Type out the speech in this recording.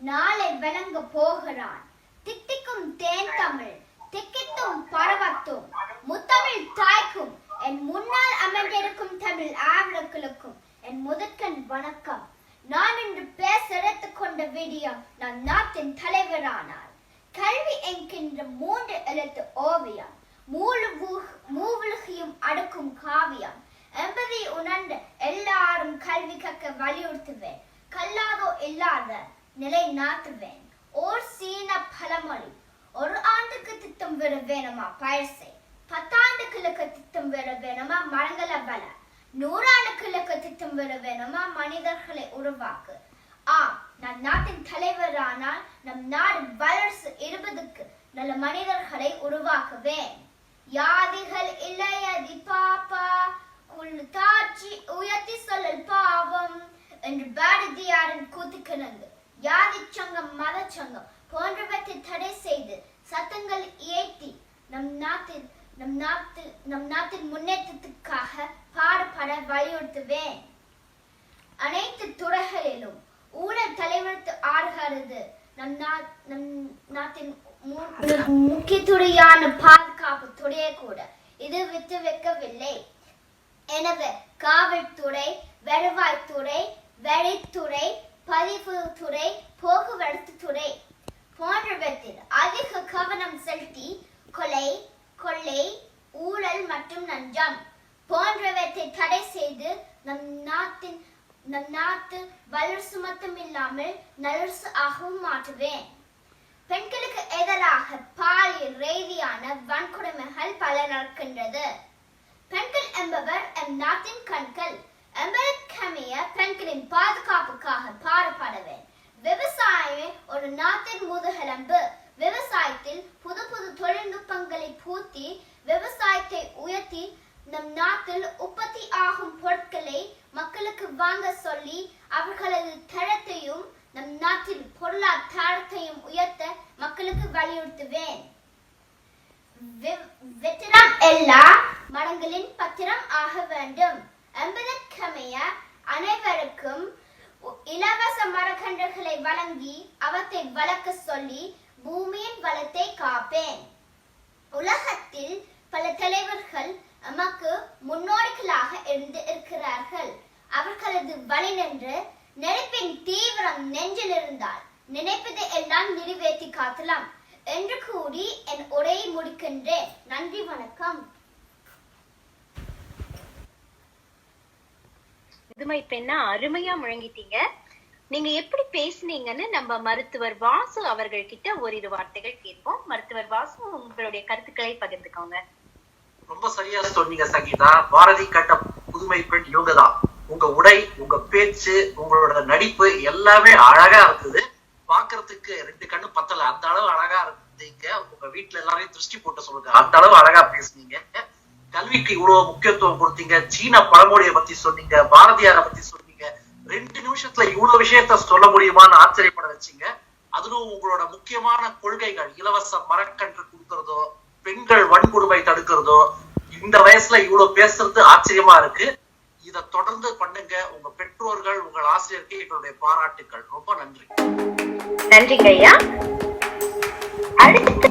நாளை விளங்க போகிறான். தித்திக்கும் தேன் தமிழ் திக்கித்தும் பரவத்தும் முத்தமிழ் தாய்க்கும் என் முன்னால் அமர்ந்திருக்கும் தமிழ் ஆர்வலர்களுக்கும் என் முதற்கண் வணக்கம். நான் இன்று பேச எடுத்துக்கொண்ட விடயம் நான் நாட்டின் தலைவரானால் கல்வி என்கின்ற 3 எழுத்து ஓவியம் மூவுலகையும் அடுக்கும் காவியம் என்பதை உணர்ந்து எல்லாரும் கல்வி கற்க வலியுறுத்துவேன். கல்லாதோ இல்லாத நிலை நாட்டுவேன். ஓர் சீன பழமொழி, 1 ஆண்டுக்கு திட்டம் விட வேணுமா பயிர்சை, 10 ஆண்டுகளுக்கு திட்டம் விட வேணுமா மரங்கள வள, 100 ஆண்டுகளுக்கு திட்டம் விட வேணுமா மனிதர்களை உருவாக்கு. நான் நாட்டின் தலைவரானால் நம் நாடு வளர்ச்சி 20க்கு நல்ல மனிதர்களை உருவாக்குவேன். யாதிகள் இல்லையதி பாப்பா உள்ள தாட்சி உயர்த்தி சொல்லல் பாவம் என்று பாரதியாரின் கூத்துக்கிணங்கு யாதி சங்கம் மத சங்கம் போன்றவற்றை தடை செய்து சட்டங்கள் இயற்றி நம் நாட்டின் முன்னேற்றத்துக்காக பாடுபட வலியுறுத்துவேன். அனைத்து துறைகளிலும் ஊழல் தலைவர்த்து ஆடுகிறது. நம் நாட்டின் முக்கிய துறையான பாதுகாப்பு துறையை கூட இது விட்டு வைக்கவில்லை. எனவே காவல்துறை, வருவாய்த்துறை, வரித்துறை, பதிவுத்துறை, போக்குவரத்து துறை போன்றவற்றில் அதிக கவனம் செலுத்தி கொலை, கொள்ளை, ஊழல் மற்றும் லஞ்சம் போன்றவற்றை தடை செய்து நம் நாட்டு வளர்ச்சி மட்டும் இல்லாமல் நலர்ச்சி ஆகவும் மாற்றுவேன். பெண்களுக்கு எதிராக பாலியல் ரீதியான வன்கொடுமைகள் பல நடக்கின்றது. பெண்கள் என்பவர் எம் நாட்டின் கண்கள். என்பதற்கமைய பெண்களின் பாதுகாப்புக்காக பாடுபடுவேன். விவசாயமே ஒரு நாட்டின் முதுகெலும்பு. விவசாயத்தில் புது தொழில்நுட்பங்களை பூத்தி விவசாயத்தை உயர்த்தி நம் நாட்டில் உற்பத்தி ஆகும் பொருட்களை மக்களுக்கு வாங்க சொல்லி அவர்களது தரத்தையும் நம் நாட்டில் பொருளாதாரத்தையும் உயர்த்த மக்களுக்கு வலியுறுத்துவேன். வெற்றிடம் எல்லா மடங்களின் பத்திரம் ஆக வேண்டும் என்பதற்கமைய அனைவருக்கும் இலவச மரக்கன்றுகளை வழங்கி அவற்றை வளர்க்க சொல்லி பூமியின் வளத்தை காப்பேன். உலகத்தில் பல தலைவர்கள் நமக்கு முன்னோடிகளாக இருந்து இருக்கிறார்கள். அவர்களது வழி நின்று நெருப்பின் தீவிரம் நெஞ்சில் இருந்தால் நினைப்பதை எல்லாம் நிறைவேற்றி காட்டலாம் என்று கூறி என் உரையை முடிக்கின்றேன். நன்றி, வணக்கம். புதுமை பெண்ணா அருமையா முழங்கிட்டீங்க. நீங்க எப்படி பேசுனீங்கன்னு நம்ம மருத்துவர் வாசு அவர்கள் கிட்ட ஓரிரு வார்த்தைகள் கேட்போம். மருத்துவர் வாசு, உங்களுடைய கருத்துக்களை பகிர்ந்துக்கோங்க. ரொம்ப சரியா சொன்னீங்க சங்கீதா. பாரதி கட்ட புதுமை பெண் இவங்கதான். உங்க உடை, உங்க பேச்சு, உங்களோட நடிப்பு எல்லாமே அழகா இருக்குது. பாக்குறதுக்கு 2 கண்ணு பத்தல, அந்த அளவு அழகா இருந்தீங்க. உங்க வீட்டுல எல்லாரையும் திருஷ்டி போட்டு சொல்லுங்க, அந்த அளவு அழகா பேசுனீங்க. கல்விக்கு இவ்வளவு முக்கியத்துவம் கொடுத்தீங்க. சீன பழமொழியை பத்தி சொன்னீங்க, பாரதியாரை பத்தி சொன்னீங்க. 2 நிமிஷத்துல இவ்வளவு விஷயத்த சொல்ல முடியுமான்னு ஆச்சரியப்பட வச்சீங்க. அதுவும் உங்களோட முக்கியமான கொள்கைகள், இலவச மரக்கன்று கொடுக்கறதோ, பெண்கள் வன்கொடுமை தடுக்கிறதோ, இந்த வயசுல இவ்வளவு பேசுறது ஆச்சரியமா இருக்கு. இத தொடர்ந்து பண்ணுங்க. உங்க பெற்றோர்கள், உங்கள் ஆசிரியருக்கு எங்களுடைய பாராட்டுக்கள். ரொம்ப நன்றி. நன்றிங்க ஐயா. அடுத்து